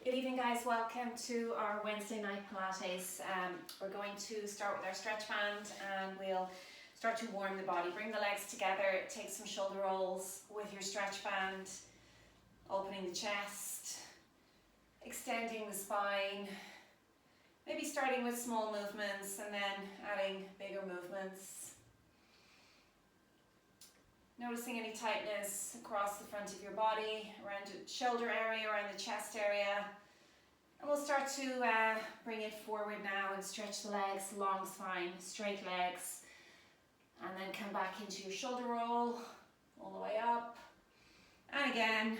Good evening guys, welcome to our Wednesday night Pilates. We're going to start with our stretch band and we'll start to warm the body. Bring the legs together, take some shoulder rolls with your stretch band, opening the chest, extending the spine, maybe starting with small movements and then adding bigger movements. Noticing any tightness across the front of your body, around the shoulder area, around the chest area. And we'll start to bring it forward now and stretch the legs, long spine, straight legs. And then come back into your shoulder roll, all the way up. And again.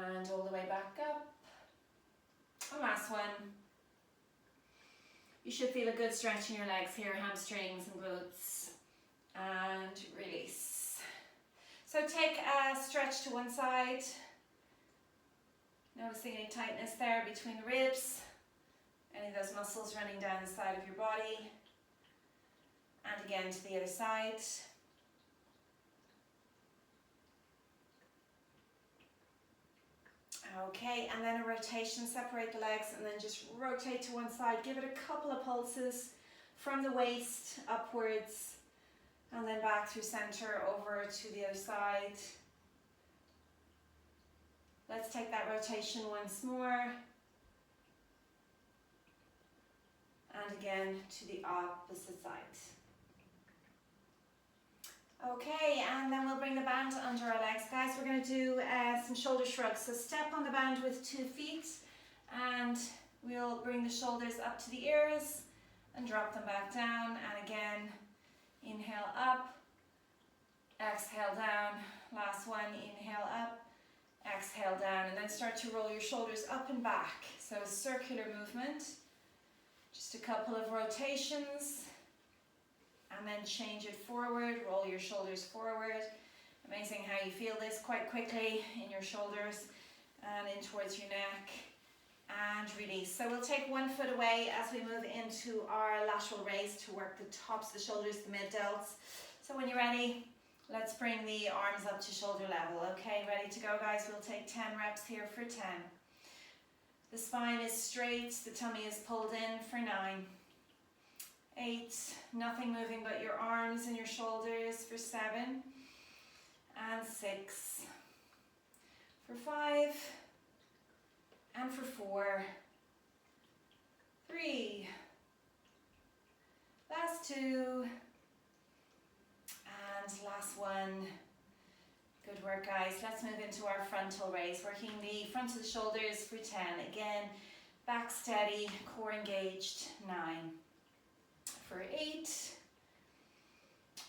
And all the way back up. And last one. You should feel a good stretch in your legs here, hamstrings and glutes. And release. So take a stretch to one side. Noticing any tightness there between the ribs. Any of those muscles running down the side of your body. And again to the other side. Okay, and then a rotation, separate the legs and then just rotate to one side. Give it a couple of pulses from the waist upwards and then back through center over to the other side. Let's take that rotation once more. And again to the opposite side. Okay, and then we'll bring the band under our legs. Guys, we're going to do some shoulder shrugs. So step on the band with 2 feet and we'll bring the shoulders up to the ears and drop them back down. And again, inhale up, exhale down. Last one, inhale up, exhale down. And then start to roll your shoulders up and back. So a circular movement. Just a couple of rotations. And then change it forward, roll your shoulders forward. Amazing how you feel this quite quickly in your shoulders and in towards your neck. And release. So we'll take 1 foot away as we move into our lateral raise to work the tops of the shoulders, the mid delts. So when you're ready, let's bring the arms up to shoulder level. Okay, ready to go guys? We'll take 10 reps here for 10. The spine is straight, the tummy is pulled in for 9. 8, nothing moving but your arms and your shoulders for 7, and 6, for 5, and for 4, 3, last 2, and last one. Good work guys. Let's move into our frontal raise, working the front of the shoulders for 10. Again, back steady, core engaged, 9. For 8,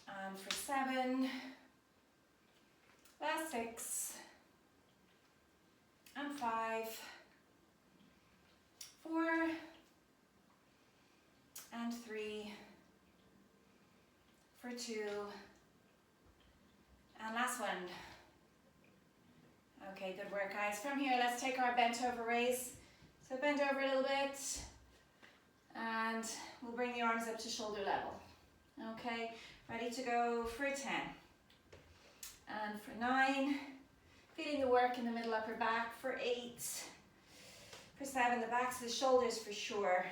and for 7, last 6, and 5, 4, and 3, for 2, and last one. Okay, good work guys. From here, let's take our bent over raise. So bend over a little bit. And we'll bring the arms up to shoulder level. Okay, ready to go for 10. And for 9, feeling the work in the middle upper back. For 8, for 7, the backs of the shoulders for sure.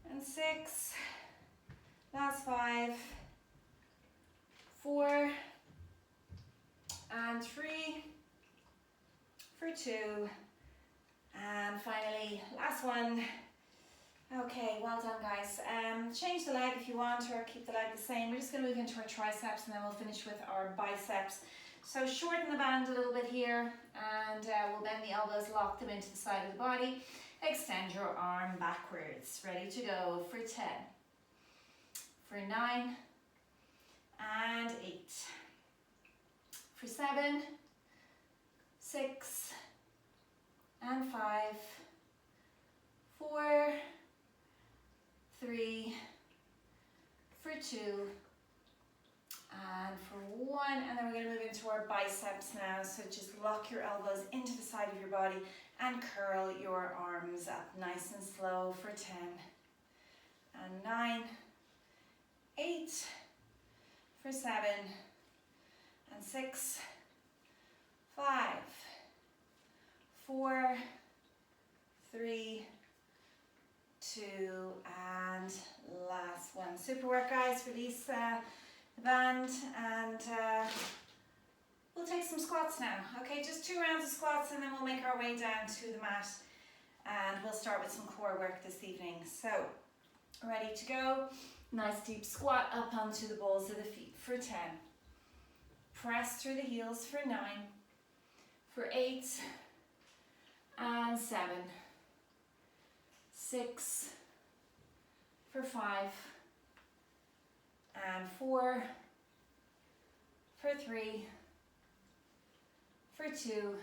And 6, last 5, 4, and 3, for 2, and finally, last one. Okay, well done guys. Change the leg if you want or keep the leg the same. We're just going to move into our triceps and then we'll finish with our biceps. So shorten the band a little bit here and we'll bend the elbows, lock them into the side of the body. Extend your arm backwards. Ready to go for 10, for 9, and 8, for 7, 6, and 5, 4, 3, for 2, and for 1, and then we're going to move into our biceps now. So just lock your elbows into the side of your body and curl your arms up nice and slow for 10, and 9, 8, for 7, and 6, 5, 4, 3, 2, and last one. Super work, guys. Release the band, and we'll take some squats now. Okay, just 2 rounds of squats, and then we'll make our way down to the mat, and we'll start with some core work this evening. So, ready to go. Nice deep squat up onto the balls of the feet for 10. Press through the heels for 9, for 8, and 7, 6, for 5, and 4, for 3, for 2,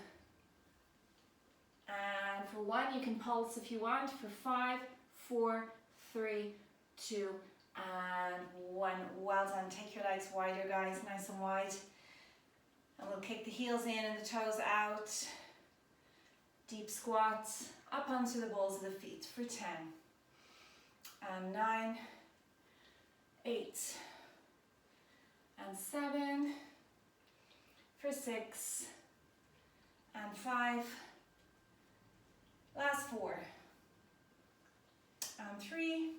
and for 1. You can pulse if you want, for 5, 4, 3, 2, and 1. Well done. Take your legs wider, guys, nice and wide. And we'll kick the heels in and the toes out. Deep squats up onto the balls of the feet for 10. And 9, 8, and 7, for 6, and 5, last 4, and 3,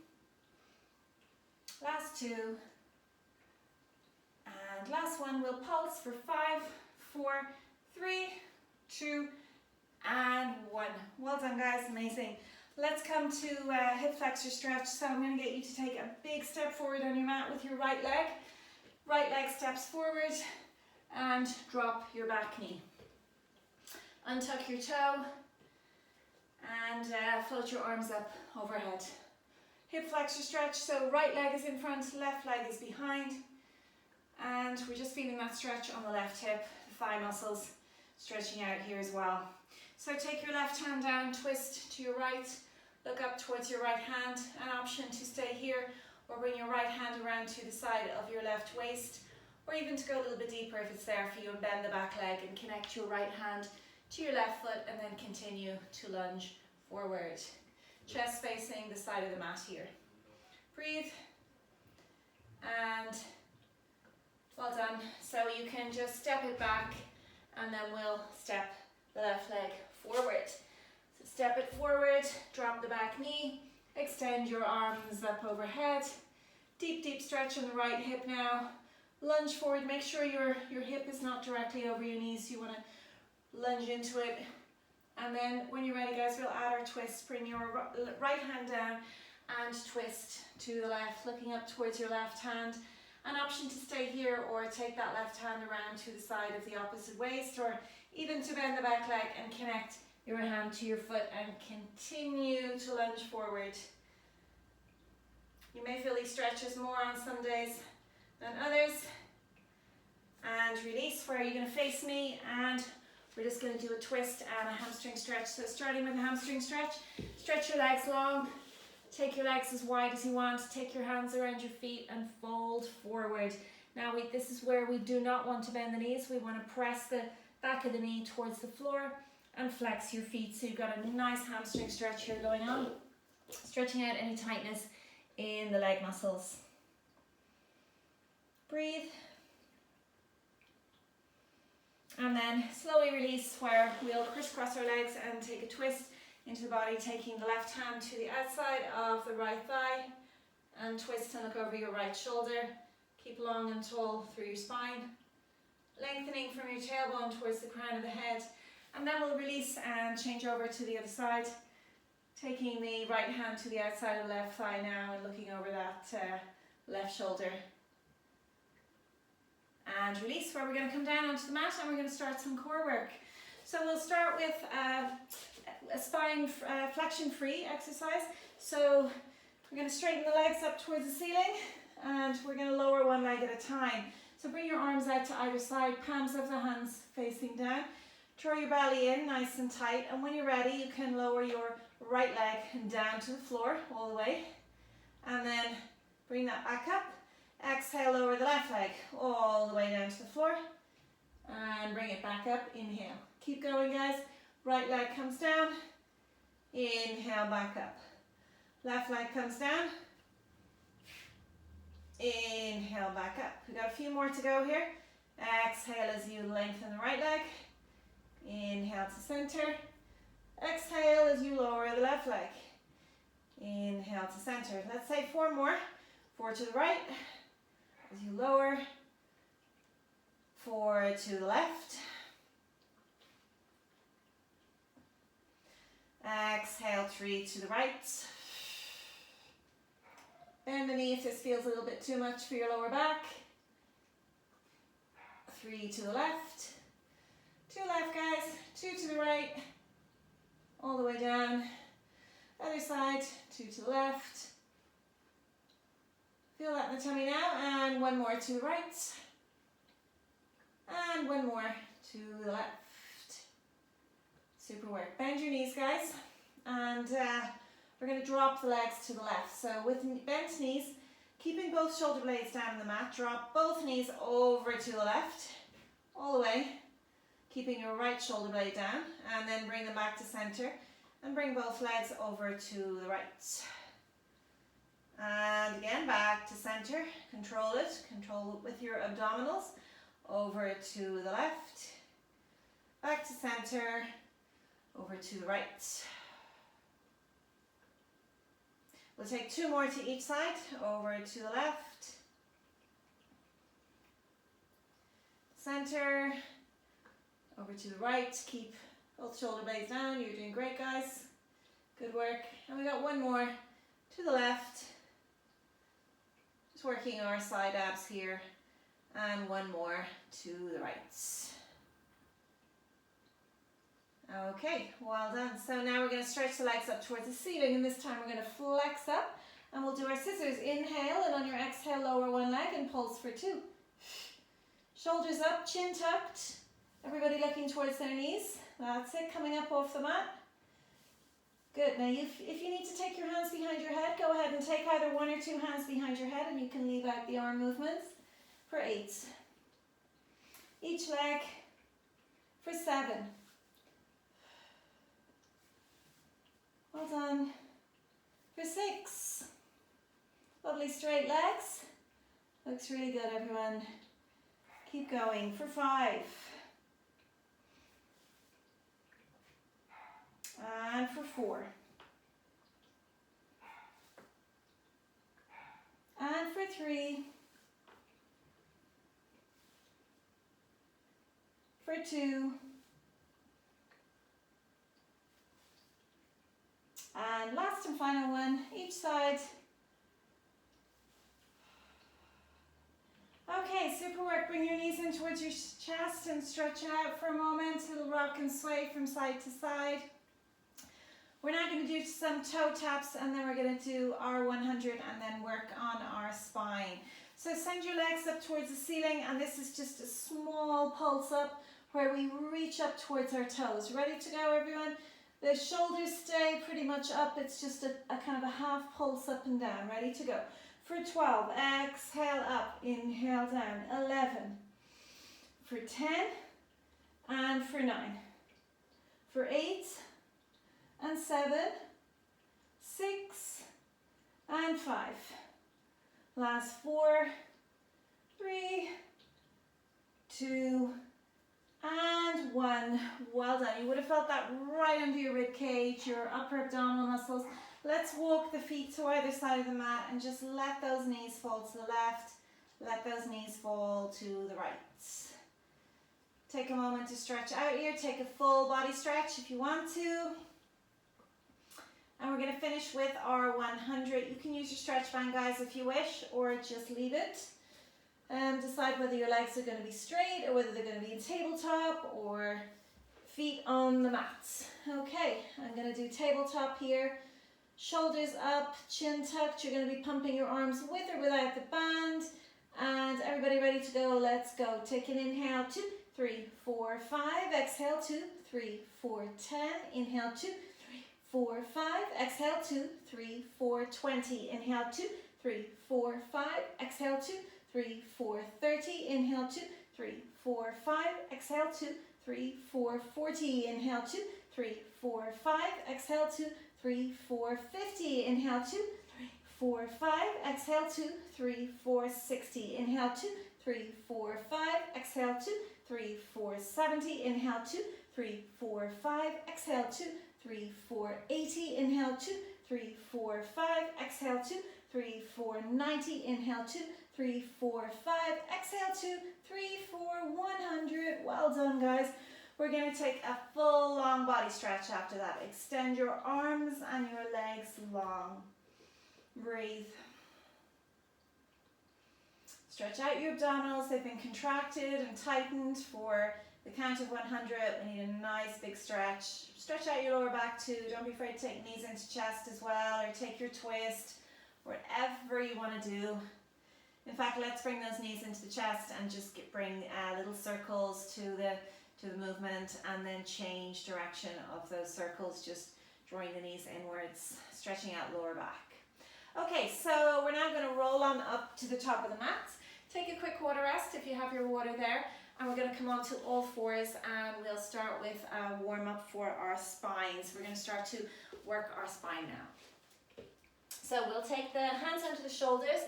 last 2, and last one. We'll pulse for 5, 4, 3, 2, and 1. Well done, guys, amazing. Let's come to hip flexor stretch. So I'm going to get you to take a big step forward on your mat with your right leg. Right leg steps forward and drop your back knee. Untuck your toe and float your arms up overhead. Hip flexor stretch, so right leg is in front, left leg is behind. And we're just feeling that stretch on the left hip, the thigh muscles stretching out here as well. So take your left hand down, twist to your right, look up towards your right hand. An option to stay here, or bring your right hand around to the side of your left waist, or even to go a little bit deeper if it's there for you, and bend the back leg and connect your right hand to your left foot, and then continue to lunge forward. Chest facing the side of the mat here. Breathe, and well done. So you can just step it back, and then we'll step the left leg forward. So step it forward, drop the back knee, extend your arms up overhead. Deep, deep stretch on the right hip now. Lunge forward, make sure your hip is not directly over your knees. You want to lunge into it. And then when you're ready, guys, we'll add our twist. Bring your right hand down and twist to the left, looking up towards your left hand. An option to stay here, or take that left hand around to the side of the opposite waist, or even to bend the back leg and connect your hand to your foot and continue to lunge forward. You may feel these stretches more on some days than others. And release. Where are you going to face me? And we're just going to do a twist and a hamstring stretch. So starting with a hamstring stretch, stretch your legs long. Take your legs as wide as you want. Take your hands around your feet and fold forward. Now this is where we do not want to bend the knees. We want to press the back of the knee towards the floor and flex your feet. So you've got a nice hamstring stretch here going on. Stretching out any tightness in the leg muscles. Breathe. And then slowly release, where we'll crisscross our legs and take a twist into the body, taking the left hand to the outside of the right thigh, and twist and look over your right shoulder. Keep long and tall through your spine, lengthening from your tailbone towards the crown of the head. And then we'll release and change over to the other side, taking the right hand to the outside of the left thigh now and looking over that left shoulder. And release, where we're going to come down onto the mat and we're going to start some core work. So we'll start with a spine flexion free exercise. So we're going to straighten the legs up towards the ceiling, and we're going to lower one leg at a time. So bring your arms out to either side, palms of the hands facing down. Draw your belly in nice and tight, and when you're ready you can lower your right leg down to the floor all the way, and then bring that back up. Exhale, lower the left leg all the way down to the floor and bring it back up. Inhale. Keep going, guys. Right leg comes down. Inhale, back up. Left leg comes down. Inhale, back up. We've got a few more to go here. Exhale as you lengthen the right leg. Inhale to center. Exhale as you lower the left leg. Inhale to center. Let's say 4 more. 4 to the right as you lower. 4 to the left. Exhale, 3 to the right. Bend the knee if this feels a little bit too much for your lower back. 3 to the left. 2 left, guys. 2 to the right. All the way down. Other side, 2 to the left. Feel that in the tummy now. And 1 more to the right. And 1 more to the left. Super work. Bend your knees, guys. And we're going to drop the legs to the left. So with bent knees, keeping both shoulder blades down on the mat, drop both knees over to the left, all the way, keeping your right shoulder blade down, and then bring them back to center, and bring both legs over to the right. And again, back to center, control it with your abdominals, over to the left, back to center, over to the right. We'll take 2 more to each side, over to the left, center, over to the right. Keep both shoulder blades down. You're doing great, guys. Good work. And we got 1 more to the left. Just working our side abs here. And 1 more to the right. Okay, well done. So now we're going to stretch the legs up towards the ceiling, and this time we're going to flex up, and we'll do our scissors. Inhale, and on your exhale, lower 1 leg and pulse for 2. Shoulders up, chin tucked. Everybody looking towards their knees. That's it, coming up off the mat. Good. Now, if you need to take your hands behind your head, go ahead and take either 1 or 2 hands behind your head, and you can leave out the arm movements for 8. Each leg for 7. Well done. For 6. Lovely straight legs. Looks really good, everyone. Keep going. For 5. And for 4. And for 3. For 2. And last and final one, each side. Okay, super work. Bring your knees in towards your chest and stretch out for a moment. It'll rock and sway from side to side. We're now going to do some toe taps, and then we're going to do our 100 and then work on our spine. So send your legs up towards the ceiling, and this is just a small pulse up where we reach up towards our toes. Ready to go, everyone? The shoulders stay pretty much up. It's just a kind of a half pulse up and down. Ready to go. For 12, exhale up, inhale down. 11, for 10, and for 9, for 8, and 7, 6, and 5. Last 4, 3, 2, and 1. Well done. You would have felt that right under your rib cage, your upper abdominal muscles. Let's walk the feet to either side of the mat and just let those knees fall to the left. Let those knees fall to the right. Take a moment to stretch out here. Take a full body stretch if you want to. And we're going to finish with our 100. You can use your stretch band, guys, if you wish, or just leave it. Decide whether your legs are going to be straight or whether they're going to be in tabletop or feet on the mat. Okay, I'm going to do tabletop here. Shoulders up, chin tucked. You're going to be pumping your arms with or without the band. And everybody ready to go? Let's go. Take an inhale, 2, 3, 4, 5. Exhale, 2, 3, 4, 10. Inhale, 2, 3, 4, 5. Exhale, 2, 3, 4, 20. Inhale, 2, 3, 4, 5. Exhale, 2, 3, 4, 30. Inhale, 2, 3, 4, 5. Exhale, 2, 3, 4, 40. Inhale, 2, 3, 4, 5. Exhale, 2, 3, 4, 50. Inhale, 2, 3, 4, 5. Exhale, 2, 3, 4, 60. Inhale, 2, 3, 4, 5. Exhale, 2, 3, 4, 70. Inhale, 2, 3, 4, 5. Exhale, 2, 3, 4, 80. Inhale, 2, 3, 4, 5. Exhale, 2, 3, 4, 90. Inhale, 2, 3, 4, 5. Exhale, 2, 3, 4, 100. Well done, guys. We're going to take a full long body stretch after that. Extend your arms and your legs long. Breathe. Stretch out your abdominals. They've been contracted and tightened for the count of 100. We need a nice big stretch. Stretch out your lower back too. Don't be afraid to take knees into chest as well, or take your twist, whatever you want to do. In fact, let's bring those knees into the chest and just bring little circles to the movement, and then change direction of those circles, just drawing the knees inwards, stretching out lower back. Okay, so we're now going to roll on up to the top of the mat. Take a quick water rest if you have your water there, and we're going to come on to all fours, and we'll start with a warm up for our spines. We're going to start to work our spine now. So we'll take the hands onto the shoulders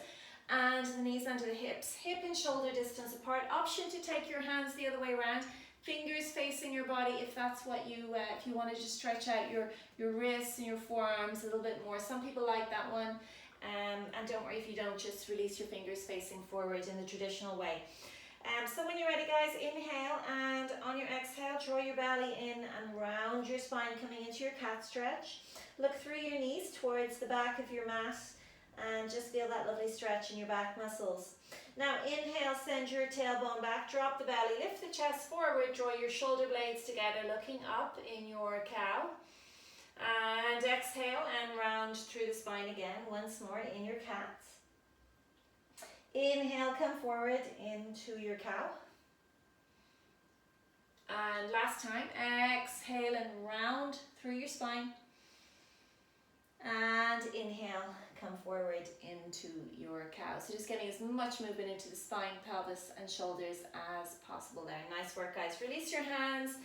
and the knees under the hips, hip and shoulder distance apart. Option to take your hands the other way around, fingers facing your body if that's what you, if you want to just stretch out your wrists and your forearms a little bit more. Some people like that one, and don't worry if you don't, just release your fingers facing forward in the traditional way. So when you're ready, guys, inhale, and on your exhale, draw your belly in and round your spine, coming into your cat stretch. Look through your knees towards the back of your mat, and just feel that lovely stretch in your back muscles. Now inhale, send your tailbone back, drop the belly, lift the chest forward, draw your shoulder blades together, looking up in your cow. And exhale and round through the spine again, once more in your cat. Inhale, come forward into your cow. And last time, exhale and round through your spine. And inhale, come forward into your cow. So just getting as much movement into the spine, pelvis and shoulders as possible there. Nice work, guys. Release your hands,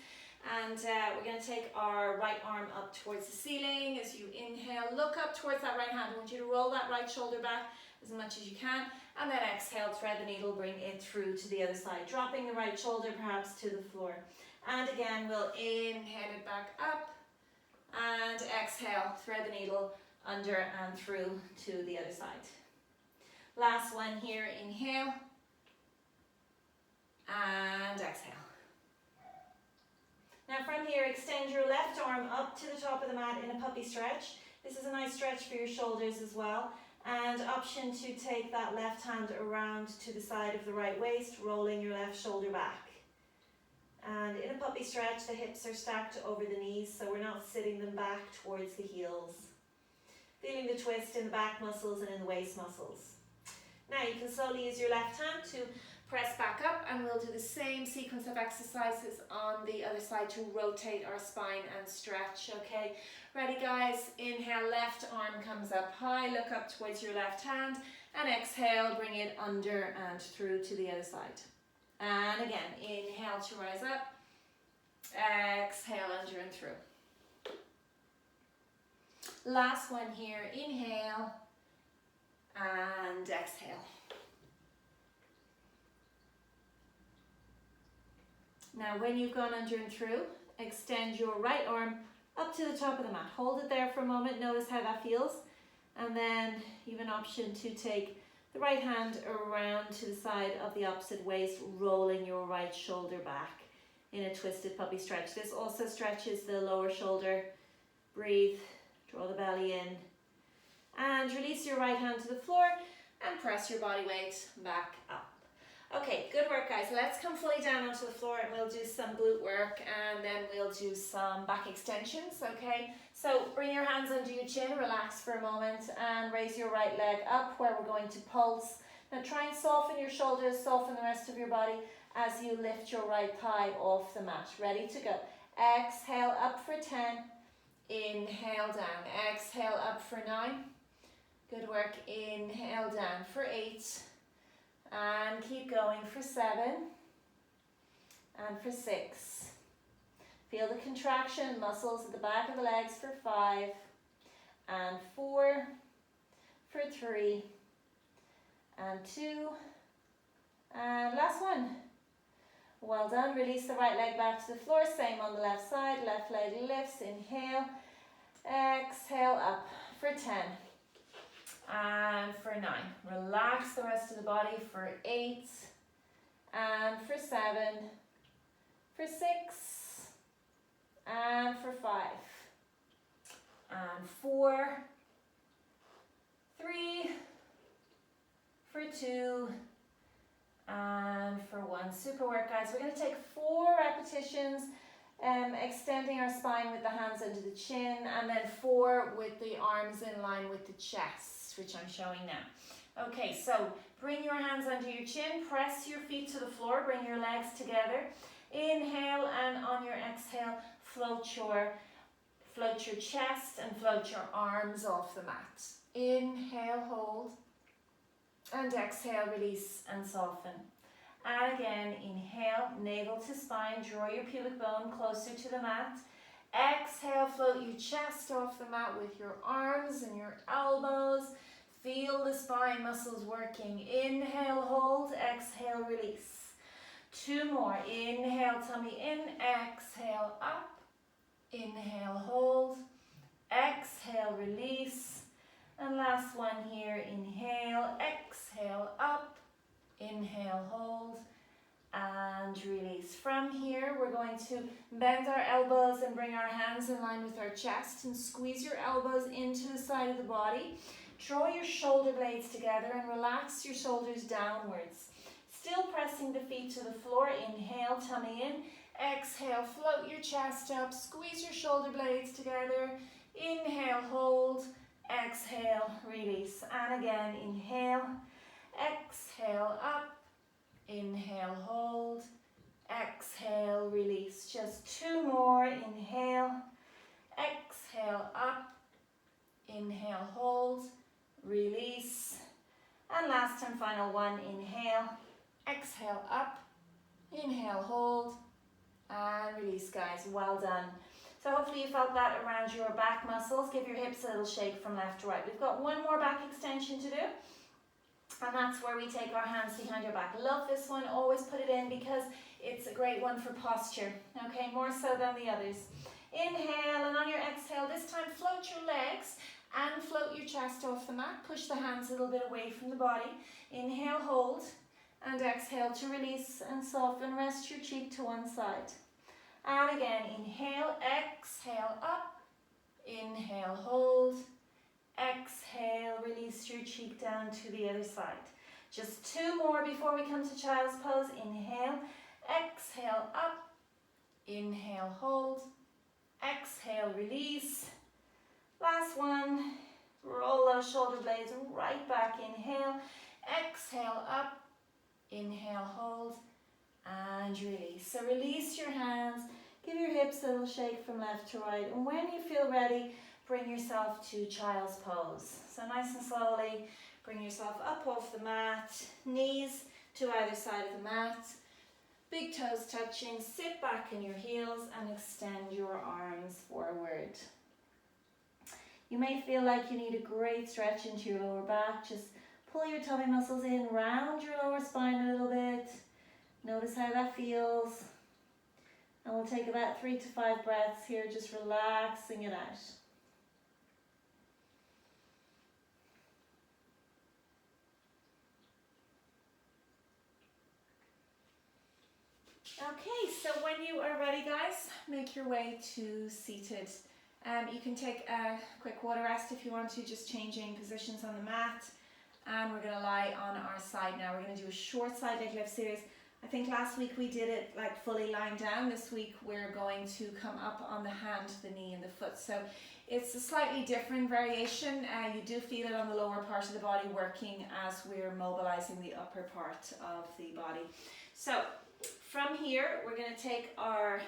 and we're going to take our right arm up towards the ceiling. As you inhale, look up towards that right hand. I want you to roll that right shoulder back as much as you can, and then exhale, thread the needle, bring it through to the other side, dropping the right shoulder perhaps to the floor. And again, we'll inhale it back up, and exhale, thread the needle under and through to the other side. Last one here, inhale, and exhale. Now from here, extend your left arm up to the top of the mat in a puppy stretch. This is a nice stretch for your shoulders as well. And option to take that left hand around to the side of the right waist, rolling your left shoulder back. And in a puppy stretch, the hips are stacked over the knees, so we're not sitting them back towards the heels. Feeling the twist in the back muscles and in the waist muscles. Now you can slowly use your left hand to press back up, and we'll do the same sequence of exercises on the other side to rotate our spine and stretch, okay? Ready, guys? Inhale, left arm comes up high, look up towards your left hand, and exhale, bring it under and through to the other side. And again, inhale to rise up, exhale, under and through. Last one here, inhale, and exhale. Now when you've gone under and through, extend your right arm up to the top of the mat. Hold it there for a moment, notice how that feels. And then you have an option to take the right hand around to the side of the opposite waist, rolling your right shoulder back in a twisted puppy stretch. This also stretches the lower shoulder. Breathe, draw the belly in, and release your right hand to the floor and press your body weight back up. Okay, good work, guys. Let's come fully down onto the floor, and we'll do some glute work, and then we'll do some back extensions, okay? So bring your hands under your chin, relax for a moment, and raise your right leg up where we're going to pulse. Now try and soften your shoulders, soften the rest of your body as you lift your right thigh off the mat. Ready to go. Exhale up for 10. Inhale down. Exhale up for 9. Good work. Inhale down for 8. And keep going for 7. And for 6. Feel the contraction, muscles at the back of the legs for 5. And 4. For 3. And 2. And last one. Well done. Release the right leg back to the floor. Same on the left side. Left leg lifts. Inhale. Exhale up for 10. And for 9. Relax the rest of the body for 8. And for 7. For 6. And for 5. And 4. 3. For 2. And for 1. Super work, guys. We're going to take 4 repetitions, extending our spine with the hands under the chin, and then 4 with the arms in line with the chest, which I'm showing now. Okay, so bring your hands under your chin, press your feet to the floor, bring your legs together. Inhale, and on your exhale, float your chest and float your arms off the mat. Inhale, hold. And exhale, release and soften. And again, inhale, navel to spine, draw your pubic bone closer to the mat. Exhale, float your chest off the mat with your arms and your elbows. Feel the spine muscles working. Inhale, hold, exhale, release. 2 more. Inhale, tummy in, exhale, up. Inhale, hold, exhale, release. And last one here, inhale, exhale, up, inhale, hold, and release. From here, we're going to bend our elbows and bring our hands in line with our chest and squeeze your elbows into the side of the body. Draw your shoulder blades together and relax your shoulders downwards. Still pressing the feet to the floor. Inhale, tummy in, exhale, float your chest up, squeeze your shoulder blades together. Inhale, hold, exhale, release. And again, inhale, exhale, up, inhale, hold, exhale, release. Just 2 more. Inhale, exhale, up, inhale, hold, release. And last and final one. Inhale, exhale, up, inhale, hold, and release, guys. Well done. So hopefully you felt that around your back muscles. Give your hips a little shake from left to right. We've got 1 more back extension to do, and that's where we take our hands behind our back. Love this one. Always put it in because it's a great one for posture. Okay, more so than the others. Inhale, and on your exhale, this time float your legs and float your chest off the mat. Push the hands a little bit away from the body. Inhale, hold, and exhale to release and soften. Rest your cheek to one side. And again, inhale, exhale, up, inhale, hold, exhale, release your cheek down to the other side. Just 2 more before we come to child's pose. Inhale, exhale, up, inhale, hold, exhale, release. Last one, roll those shoulder blades right back. Inhale, exhale, up, inhale, hold, and release. So release your hands, give your hips a little shake from left to right, and when you feel ready, bring yourself to child's pose. So nice and slowly, bring yourself up off the mat, knees to either side of the mat, big toes touching, sit back in your heels and extend your arms forward. You may feel like you need a great stretch into your lower back. Just pull your tummy muscles in, round your lower spine a little bit. Notice how that feels. And we'll take about 3 to 5 breaths here, just relaxing it out. Okay, so when you are ready, guys, make your way to seated. You can take a quick water rest if you want to, just changing positions on the mat. And we're going to lie on our side now. We're going to do a short side leg lift series. I think last week we did it like fully lying down. This week we're going to come up on the hand, the knee and the foot. So it's a slightly different variation. You do feel it on the lower part of the body working as we're mobilizing the upper part of the body. So from here, we're going to take our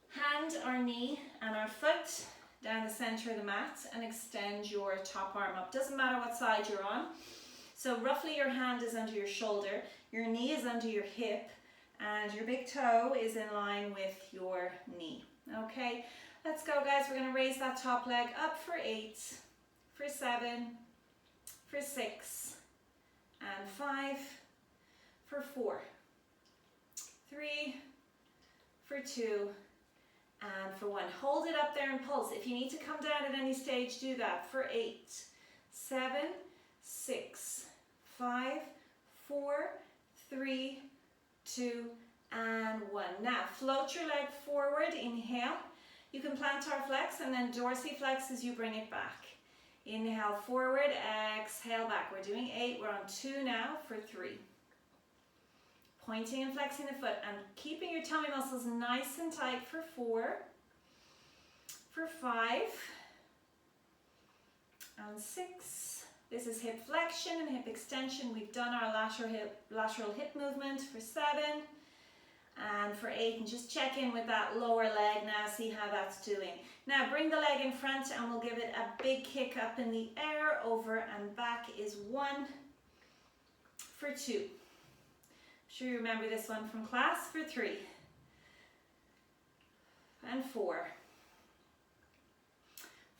hand, our knee and our foot down the center of the mat and extend your top arm up. Doesn't matter what side you're on. So roughly your hand is under your shoulder, your knee is under your hip, and your big toe is in line with your knee. Okay, let's go, guys. We're going to raise that top leg up for 8, for 7, for 6, and 5, for 4, 3, for 2, and for 1. Hold it up there and pulse. If you need to come down at any stage, do that. For 8, 7, 6, 5, 4, 3, 2, and 1. Now, float your leg forward, inhale. You can plantar flex and then dorsiflex as you bring it back. Inhale forward, exhale back. We're doing 8, we're on 2 now for 3. Pointing and flexing the foot and keeping your tummy muscles nice and tight for 4, for 5, and 6. This is hip flexion and hip extension. We've done our lateral hip movement for 7 and for 8. And just check in with that lower leg now, see how that's doing. Now bring the leg in front and we'll give it a big kick up in the air. Over and back is 1, for 2. I'm sure you remember this one from class. For 3 and 4.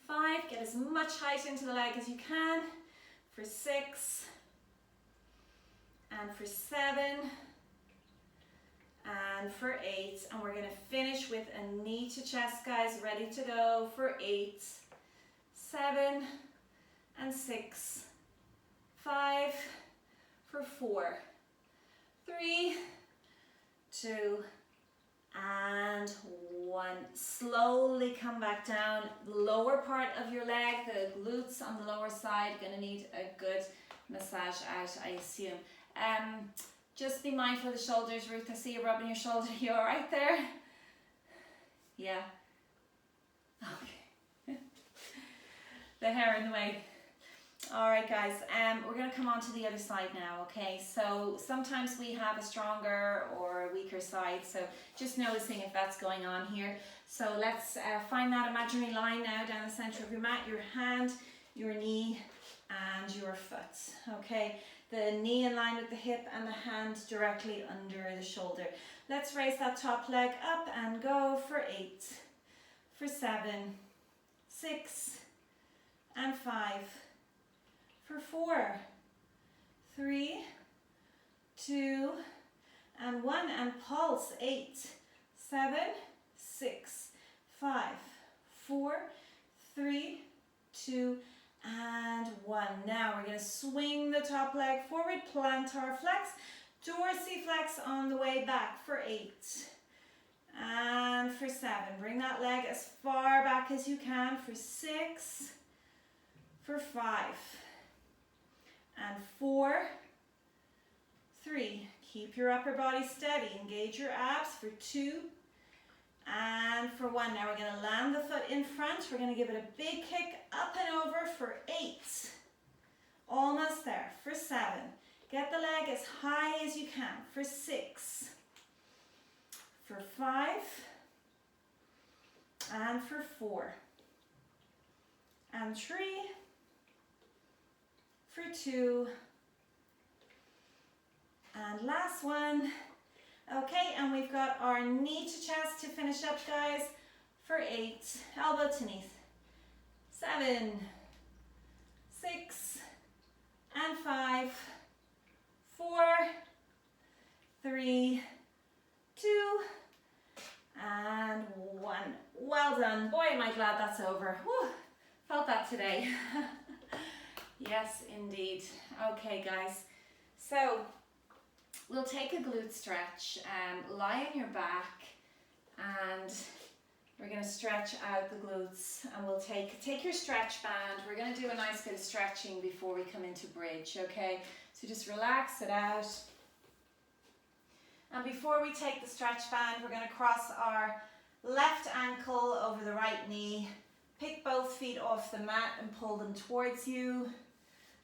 5, get as much height into the leg as you can. For 6 and for 7 and for 8, and we're going to finish with a knee to chest, guys. Ready to go for 8, 7 and 6, 5, for 4, 3, 2 and 1. Slowly come back down. Lower part of your leg, the glutes on the lower side, going to need a good massage out, I assume. Just be mindful of the shoulders. Ruth, I see you rubbing your shoulder. You all right there? Yeah. Okay. The hair in the way. All right, guys, we're going to come on to the other side now, okay? So sometimes we have a stronger or a weaker side, so just noticing if that's going on here. So let's find that imaginary line now down the center of your mat, your hand, your knee, and your foot, okay? The knee in line with the hip and the hand directly under the shoulder. Let's raise that top leg up and go for 8, for 7, 6, and 5, for 4, 3, 2, and 1, and pulse. 8, 7, 6, 5, 4, 3, 2, and 1. Now we're going to swing the top leg forward, plantar flex, dorsiflex on the way back for 8 and for 7. Bring that leg as far back as you can for 6, for 5 and 4, 3. Keep your upper body steady. Engage your abs for 2 and for 1. Now we're going to land the foot in front. We're going to give it a big kick up and over for 8. Almost there. For 7. Get the leg as high as you can for 6. For 5 and for 4 and 3, for 2, and last one. Okay, and we've got our knee to chest to finish up, guys, for 8, elbow to knee, 7, 6, and 5, 4, 3, 2, and 1. Well done. Boy, am I glad that's over. Whew, felt that today. Yes, indeed. Okay, guys. So we'll take a glute stretch. Lie on your back, and we're going to stretch out the glutes. And we'll take your stretch band. We're going to do a nice bit of stretching before we come into bridge. Okay, so just relax it out. And before we take the stretch band, we're going to cross our left ankle over the right knee. Pick both feet off the mat and pull them towards you.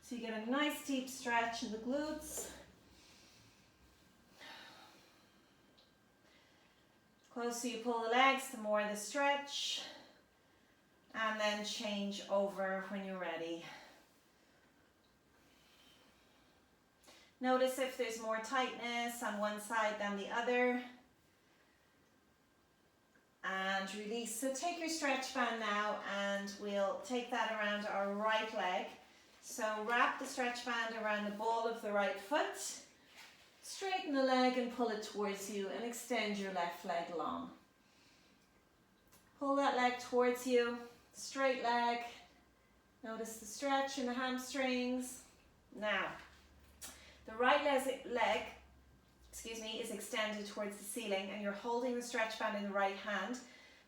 So you get a nice deep stretch in the glutes. The closer you pull the legs, the more the stretch. And then change over when you're ready. Notice if there's more tightness on one side than the other. And release. So take your stretch band now, and we'll take that around our right leg. So wrap the stretch band around the ball of the right foot. Straighten the leg and pull it towards you, and extend your left leg long. Pull that leg towards you, straight leg. Notice the stretch in the hamstrings. Now, the right leg is extended towards the ceiling and you're holding the stretch band in the right hand.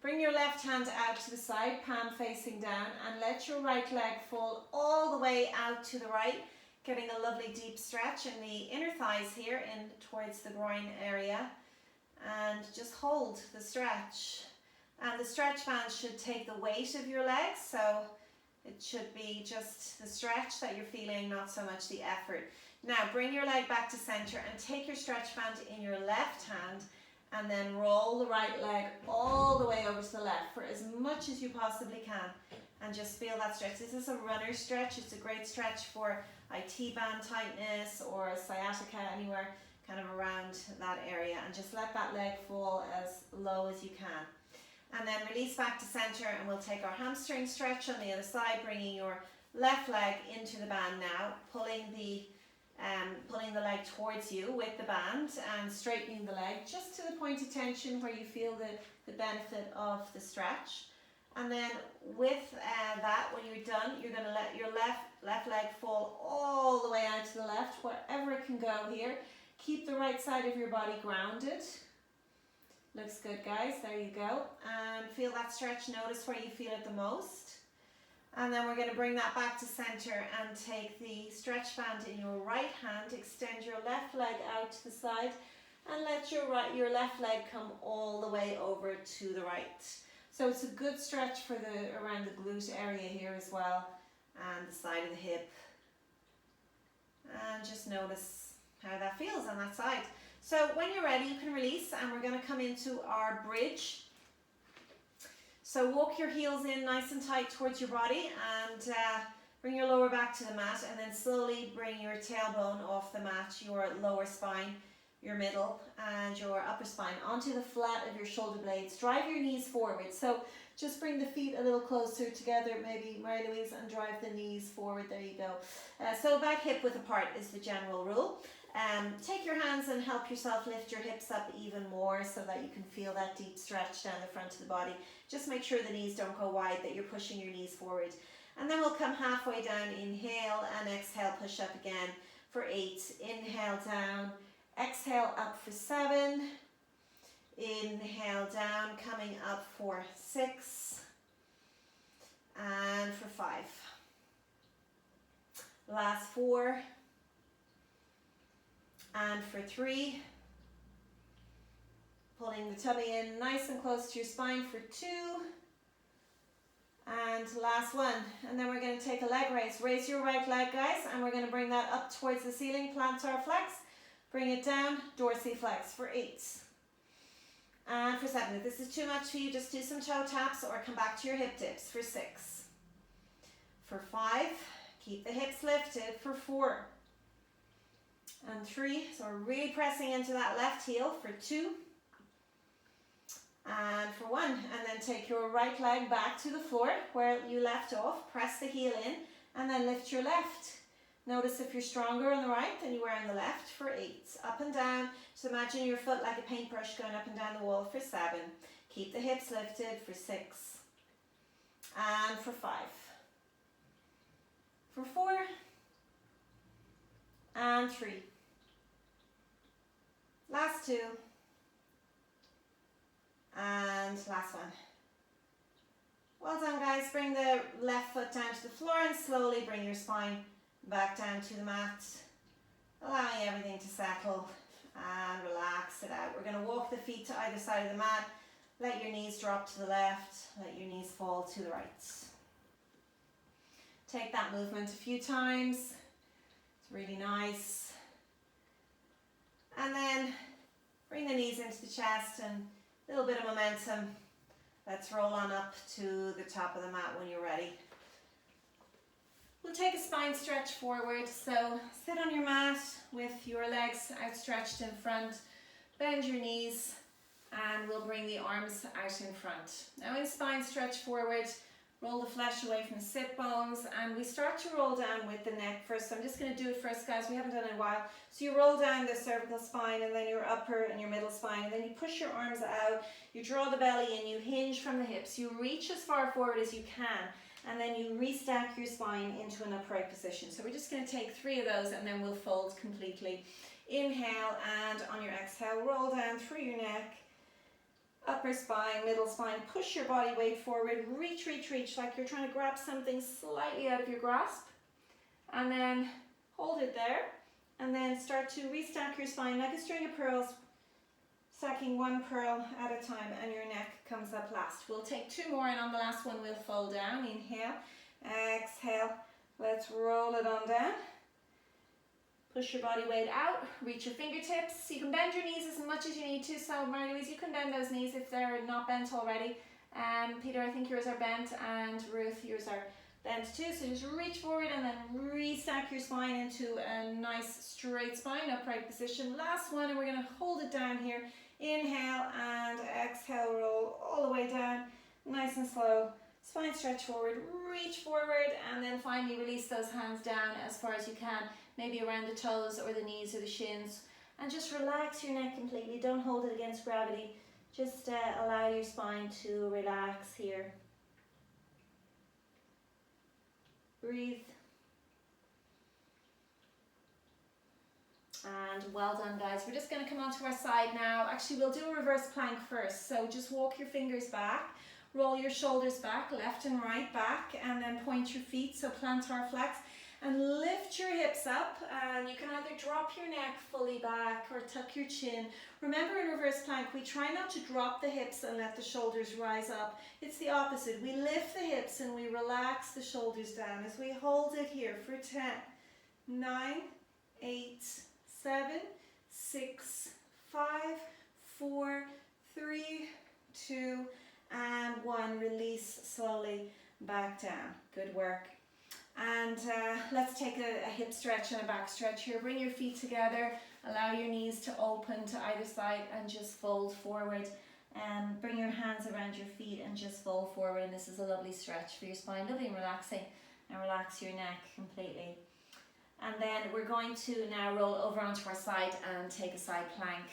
Bring your left hand out to the side, palm facing down, and let your right leg fall all the way out to the right, getting a lovely deep stretch in the inner thighs here in towards the groin area. And just hold the stretch. And the stretch band should take the weight of your legs, so it should be just the stretch that you're feeling, not so much the effort. Now bring your leg back to center and take your stretch band in your left hand and then roll the right leg all the way over to the left for as much as you possibly can. And just feel that stretch. This is a runner stretch. It's a great stretch for IT band tightness or sciatica, anywhere kind of around that area. And just let that leg fall as low as you can. And then release back to center and we'll take our hamstring stretch on the other side, bringing your left leg into the band now, pulling the leg towards you with the band and straightening the leg just to the point of tension where you feel the benefit of the stretch. And then with that, when you're done, you're going to let your left leg fall all the way out to the left, wherever it can go here. Keep the right side of your body grounded. Looks good, guys. There you go. And feel that stretch. Notice where you feel it the most. And then we're going to bring that back to center and take the stretch band in your right hand, extend your left leg out to the side and let your left leg come all the way over to the right. So it's a good stretch for around the glute area here as well and the side of the hip. And just notice how that feels on that side. So when you're ready, you can release and we're going to come into our bridge. So walk your heels in nice and tight towards your body and bring your lower back to the mat and then slowly bring your tailbone off the mat, your lower spine, your middle and your upper spine onto the flat of your shoulder blades. Drive your knees forward. So just bring the feet a little closer together, maybe Mary Louise, and drive the knees forward. There you go. So back hip width apart is the general rule. Take your hands and help yourself lift your hips up even more so that you can feel that deep stretch down the front of the body. Just make sure the knees don't go wide, that you're pushing your knees forward. And then we'll come halfway down, inhale and exhale, push up again for 8. Inhale down, exhale up for 7. Inhale down, coming up for 6. And for 5. Last 4. And for 3, pulling the tummy in nice and close to your spine for 2, and last 1. And then we're going to take a leg raise. Raise your right leg, guys, and we're going to bring that up towards the ceiling, plantar flex, bring it down, dorsiflex for 8. And for 7, if this is too much for you, just do some toe taps or come back to your hip dips for 6. For 5, keep the hips lifted for 4. And 3, so we're really pressing into that left heel for 2. And for 1, and then take your right leg back to the floor where you left off, press the heel in, and then lift your left. Notice if you're stronger on the right than you were on the left for 8. Up and down, so imagine your foot like a paintbrush going up and down the wall for 7. Keep the hips lifted for 6. And for 5. For 4. And 3. Last 2. And last 1. Well done, guys. Bring the left foot down to the floor and slowly bring your spine back down to the mat, allowing everything to settle and relax it out. We're going to walk the feet to either side of the mat. Let your knees drop to the left. Let your knees fall to the right. Take that movement a few times. It's really nice. And then bring the knees into the chest and a little bit of momentum. Let's roll on up to the top of the mat when you're ready. We'll take a spine stretch forward. So sit on your mat with your legs outstretched in front. Bend your knees and we'll bring the arms out in front. Now in spine stretch forward, Roll the flesh away from the sit bones, and we start to roll down with the neck first. So I'm just going to do it first, guys. We haven't done it in a while. So you roll down the cervical spine, and then your upper and your middle spine, and then you push your arms out. You draw the belly in, you hinge from the hips. You reach as far forward as you can, and then you restack your spine into an upright position. So we're just going to take 3 of those, and then we'll fold completely. Inhale, and on your exhale, roll down through your neck. Upper spine, middle spine, push your body weight forward, reach, reach, reach, like you're trying to grab something slightly out of your grasp. And then hold it there, and then start to restack your spine like a string of pearls, stacking 1 pearl at a time, and your neck comes up last. We'll take 2 more, and on the last one we'll fold down. Inhale, exhale, let's roll it on down. Push your body weight out, reach your fingertips. You can bend your knees as much as you need to. So Mary-Louise, you can bend those knees if they're not bent already. Peter, I think yours are bent, and Ruth, yours are bent too. So just reach forward and then restack your spine into a nice straight spine, upright position. Last one, and we're going to hold it down here. Inhale and exhale, roll all the way down, nice and slow. Spine stretch forward, reach forward, and then finally release those hands down as far as you can, maybe around the toes or the knees or the shins, and just relax your neck completely. Don't hold it against gravity. Just allow your spine to relax here. Breathe. And well done, guys. We're just going to come onto our side now. Actually, we'll do a reverse plank first. So just walk your fingers back. Roll your shoulders back, left and right back, and then point your feet, so plantar flex, and lift your hips up, and you can either drop your neck fully back or tuck your chin. Remember, in reverse plank, we try not to drop the hips and let the shoulders rise up. It's the opposite. We lift the hips and we relax the shoulders down as we hold it here for 10, 9, 8, 7, 6, 5, 4, 3, 2, and 1. Release slowly back down. Good work. And let's take a hip stretch and a back stretch here. Bring your feet together, allow your knees to open to either side, and just fold forward. And bring your hands around your feet and just fold forward. And this is a lovely stretch for your spine, lovely and relaxing. And relax your neck completely. And then we're going to now roll over onto our side and take a side plank.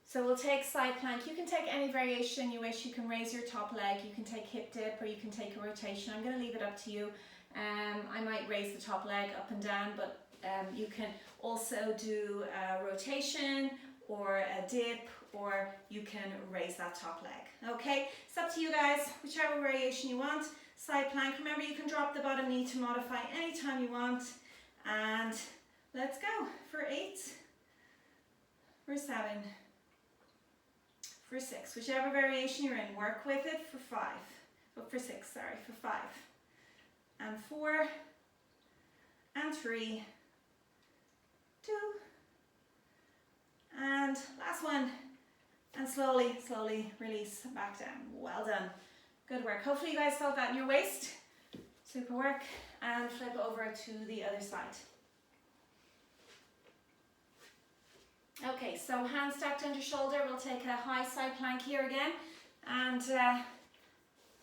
So we'll take side plank. You can take any variation you wish. You can raise your top leg, you can take hip dip, or you can take a rotation. I'm going to leave it up to you. I might raise the top leg up and down, but you can also do a rotation or a dip, or you can raise that top leg. Okay, it's up to you guys, whichever variation you want. Side plank. Remember, you can drop the bottom knee to modify anytime you want. And let's go for 8, for 7, for 6, whichever variation you're in. Work with it for 5, for 6, sorry, for 5, and 4, and 3, 2, and last one, and slowly, slowly release back down. Well done. Good work. Hopefully you guys felt that in your waist. Super work. And flip over to the other side. Okay, so hands stacked under shoulder. We'll take a high side plank here again. And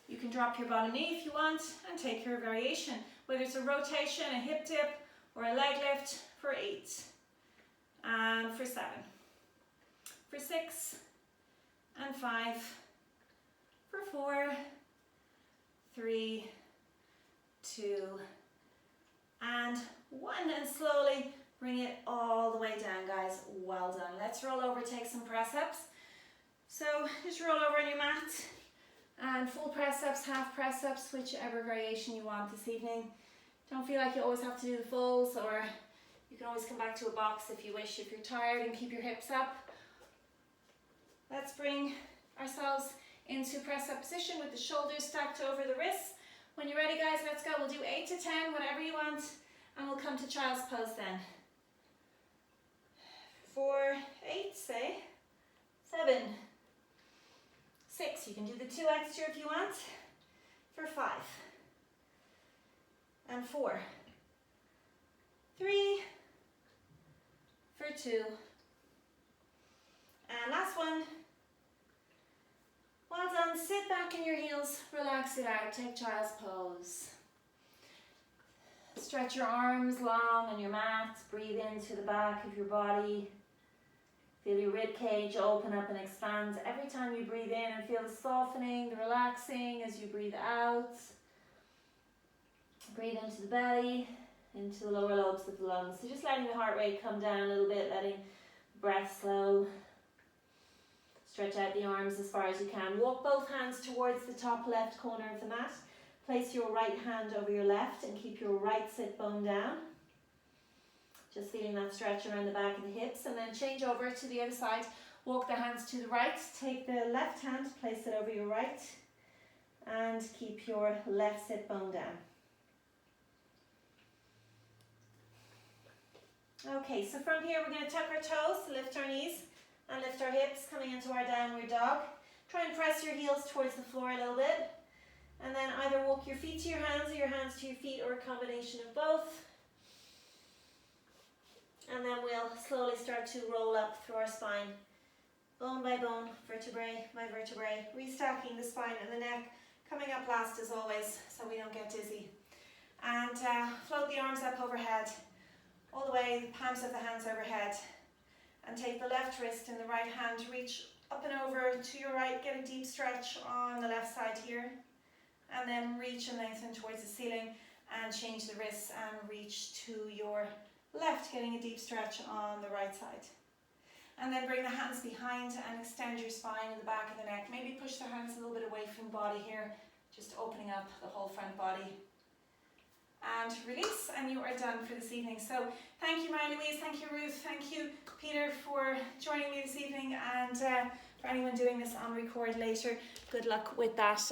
you can drop your bottom knee if you want and take your variation. Whether it's a rotation, a hip dip, or a leg lift for 8. And for 7. For 6. And 5. For 4. 3, 2, and 1, and slowly bring it all the way down, guys. Well done. Let's roll over, take some press ups. So just roll over on your mat, and full press ups, half press ups, whichever variation you want this evening. Don't feel like you always have to do the fulls, or you can always come back to a box if you wish, if you're tired, and keep your hips up. Let's bring ourselves into press up position with the shoulders stacked over the wrists. When you're ready, guys, let's go. We'll do 8 to 10, whatever you want, and we'll come to child's pose then. For 8, say 7, 6. You can do the 2 extra if you want. For 5, and 4, 3, for 2, and last one. Well done, And sit back in your heels, relax it out, take child's pose. Stretch your arms long on your mat, breathe into the back of your body. Feel your rib cage open up and expand every time you breathe in, and feel the softening, the relaxing as you breathe out. Breathe into the belly, into the lower lobes of the lungs. So just letting the heart rate come down a little bit, letting the breath slow. Stretch out the arms as far as you can. Walk both hands towards the top left corner of the mat. Place your right hand over your left and keep your right sit bone down. Just feeling that stretch around the back of the hips, and then change over to the other side. Walk the hands to the right. Take the left hand, place it over your right, and keep your left sit bone down. Okay, so from here we're going to tuck our toes, lift our knees, and lift our hips, coming into our downward dog. Try and press your heels towards the floor a little bit. And then either walk your feet to your hands or your hands to your feet, or a combination of both. And then we'll slowly start to roll up through our spine. Bone by bone, vertebrae by vertebrae. Restacking the spine and the neck. Coming up last as always, so we don't get dizzy. And float the arms up overhead. All the way, the palms of the hands overhead. And take the left wrist and the right hand, reach up and over to your right, get a deep stretch on the left side here, and then reach and lengthen towards the ceiling, and change the wrists and reach to your left, getting a deep stretch on the right side. And then bring the hands behind and extend your spine in the back of the neck. Maybe push the hands a little bit away from the body here, just opening up the whole front body. And release, and you are done for this evening. So thank you, Mary-Louise, thank you, Ruth, thank you, Peter, for joining me this evening, and for anyone doing this on record later, good luck with that.